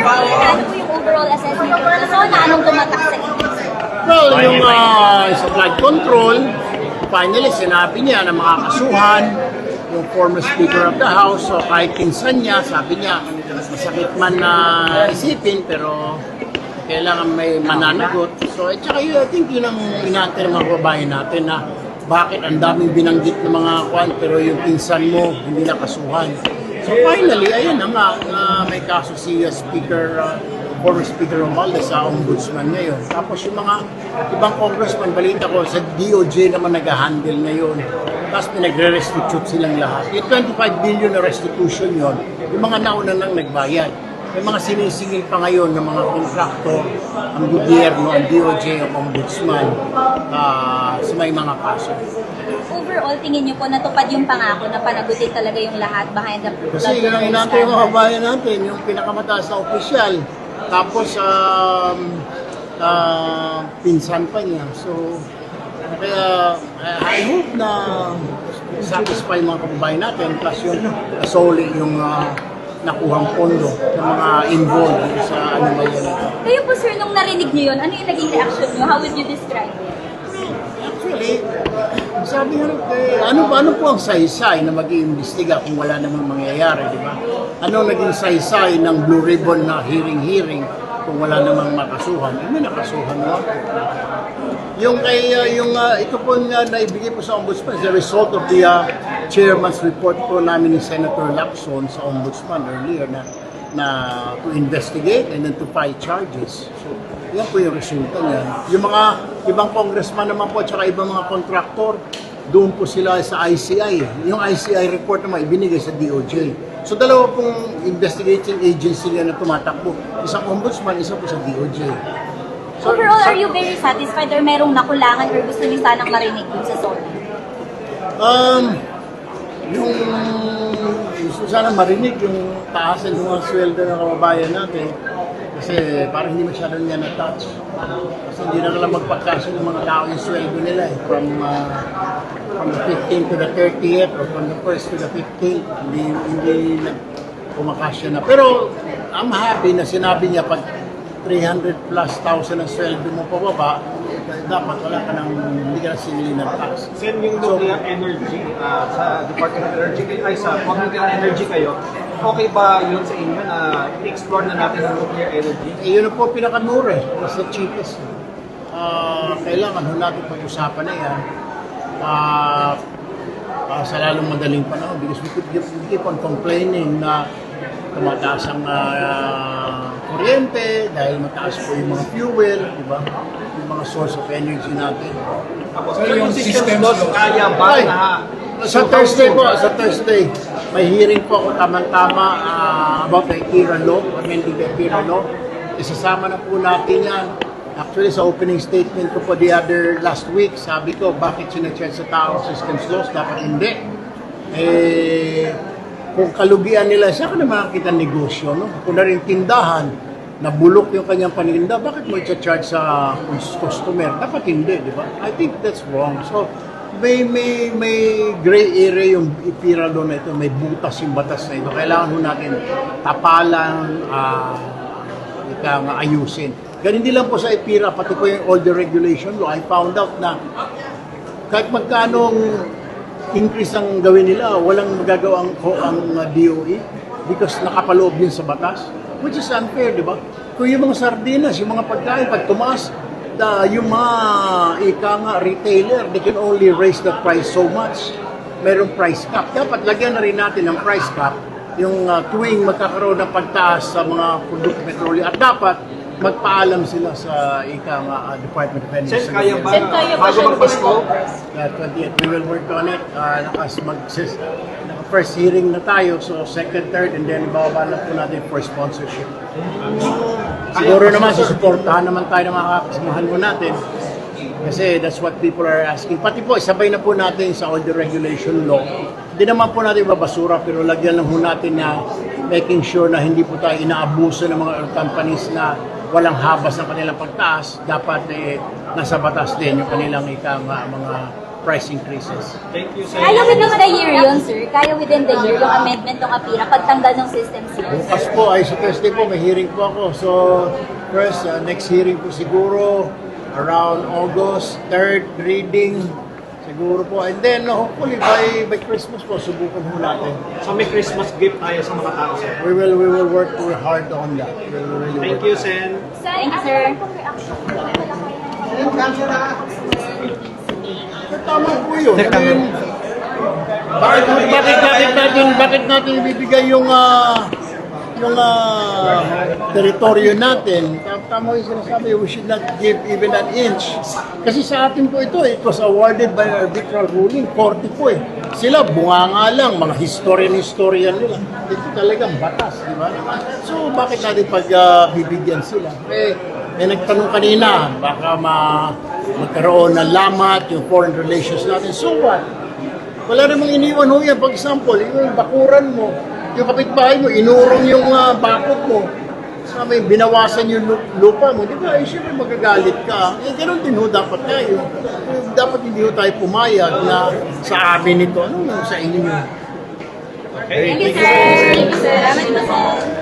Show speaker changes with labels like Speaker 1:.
Speaker 1: Ano po yung overall assessment nyo? So, na anong tumatak sa inyo?
Speaker 2: Well, yung sa flood control, finally sinabi niya na makakasuhan yung former Speaker of the House. So kahit pinsan niya, sabi niya, masakit man na isipin, pero kailangan may mananagot. So, at saka I think yun ang inaantay ng mga kababayan natin na bakit ang daming binanggit ng mga kwan, pero yung pinsan mo hindi nakasuhan. So finally, ayun na nga, may kaso si former Speaker Romualdez sa ombudsman ngayon. Tapos yung mga ibang congressman, balita ko, sa DOJ naman nag-handle ngayon. Tapos pinagre-restitute silang lahat. Yung 25 billion na restitution yon, yung mga nauna lang nagbayad. May mga sinisingil pa ngayon ng mga kontraktor, ang gobyerno, ang DOJ, ang ombudsman, sa may mga kaso.
Speaker 1: Overall, tingin nyo po natupad yung pangako na panagutin talaga yung lahat behind the
Speaker 2: Kasi yun ang inaantay yung mga kabayan natin, yung pinakamataas na opisyal. Tapos, pinsan pa niya. So, kaya I hope na satisfy mga kababayan natin. Plus yung solid yung nakuhang pondo ng mga involved sa ano ba yan.
Speaker 1: Kayo po sir, nung narinig nyo yun, ano yung naging reaction nyo? How would you describe it?
Speaker 2: Actually, sabi nga ano po ang saysay na mag-iimbestiga kung wala namang mangyayari, di ba? Ano naging saysay ng Blue Ribbon na hearing kung wala namang makasuhan? May nakasuhan naman. Yung ito po na naibigay po sa ombudsman is the result of the chairman's report po namin ni Senator Lacson sa ombudsman earlier na to investigate and then to file charges. So, yan po yung resulta niya. Yung mga ibang congressman naman po at saka ibang mga contractor, doon po sila sa ICI. Yung ICI report naman ibinigay sa DOJ. So dalawa pong investigating agency na tumatakbo. Isang ombudsman, isa po sa DOJ. So,
Speaker 1: overall, are you very satisfied or merong nakulangan or gusto niyo sanang marinig dun sa zone?
Speaker 2: Yung gusto sana marinig yung taasan ng mga sweldo ng kababayan natin. Kasi parang hindi masyado niya na-touch. Kasi hindi na lang magpagkasya ng mga tao yung sweldo nila eh. From the 15th to the 30th or from the 1st to the 15th, hindi kumakasya na. Pero I'm happy na sinabi niya pag 300 plus thousand ang sweldo mo pababa, dapat wala ka nang hindi ka singilin ng tax.
Speaker 3: Sen, yung nuclear energy sa Department of Energy kayo, ay sa nuclear energy kayo, okay ba yun sa inyo na i-explore na natin ang nuclear energy?
Speaker 2: Yun po pinakamura eh. It's the cheapest. Kailangan natin pag-usapan na yan sa lalong madaling panahon because we keep on complaining na tumataas ang kuryente dahil mataas po yung mga fuel, di ba? Yung mga source of energy natin.
Speaker 3: So yung system loss, kaya ba na?
Speaker 2: Sa Thursday, may hearing po ako tama-tama about the ERA law, amending the ERA law. Isasama na po natin yan. Actually, sa opening statement ko po last week, sabi ko, bakit sinachat sa tao systems laws? Dapat hindi. Kung kalugian nila, siya ka naman nakita negosyo, no? Kung na rin tindahan, nabulok yung kanyang paninda, bakit mo i-charge sa customer? Dapat hindi, di ba? I think that's wrong. So, may gray area yung ERA law na ito, may butas yung batas na ito. Kailangan ho natin tapalan, ayusin. Ganun din lang po sa EPIRA, pati po yung older regulation law, I found out na kahit magkanong increase ang gawin nila, walang magagawa ang DOE because nakapaloob yun sa batas, which is unfair, di ba? Kung yung mga sardinas, yung mga pagkain, pag tumaas, yung mga retailer, they can only raise the price so much. Merong price cap. Dapat lagyan na rin natin ng price cap yung tuwing magkakaroon ng pagtaas sa mga produkto petrolyo at dapat magpaalam sila sa Department of Energy.
Speaker 3: Sen, kaya ba bago magpasko?
Speaker 2: 20th, we will work on it. First hearing na tayo, so second, third, and then bababa na po natin for sponsorship. Siguro naman, susuportahan naman tayo ng mga kasamahan mo natin. Kasi that's what people are asking. Pati po, isabay na po natin sa all the regulation law. Hindi naman po natin babasura, pero lagyan lang po natin na making sure na hindi po tayo inaabuso ng mga oil companies na walang habas ng kanilang pagtaas. Dapat nasa batas din yung kanilang mga price increases.
Speaker 3: Thank you, sir.
Speaker 1: Kaya within the year yun, sir? Kaya within the year, yung amendment ng APIRA, pagtanggal ng system sales?
Speaker 2: Bukas po ay sa Thursday po, may hearing po ako. So, first, next hearing po siguro around August, third reading siguro po. And then, hopefully, by Christmas po, subukan po natin.
Speaker 3: So may Christmas gift tayo sa mga tao, sir.
Speaker 2: We will work hard on that. We will really
Speaker 3: Thank
Speaker 2: work.
Speaker 3: you, Sen.
Speaker 1: Thank you, sir.
Speaker 2: Tama po yun. I mean, bakit natin ibibigay yung teritoryo natin? Tama yung sinasabi, we should not give even an inch. Kasi sa atin po ito, it was awarded by arbitral ruling, 40 po eh. Sila, bunganga lang, mga historian nila. Ito talagang batas, di ba? So, bakit natin bibigyan sila? May nagtanong kanina, baka magkaroon ng lamat yung foreign relations natin. So what? Wala namang iniwan ho yan. Pag example, yung bakuran mo, yung kapitbahay mo, inurong yung bakod mo. Sabi, binawasan yung lupa mo. Di ba? Siyempre magagalit ka. Ganun din ho dapat tayo. Dapat hindi ho tayo pumayag na sa amin ito. Ano sa inyo?
Speaker 3: Okay.
Speaker 1: Thank you, sir. Thank you, sir. Salamat po, sir.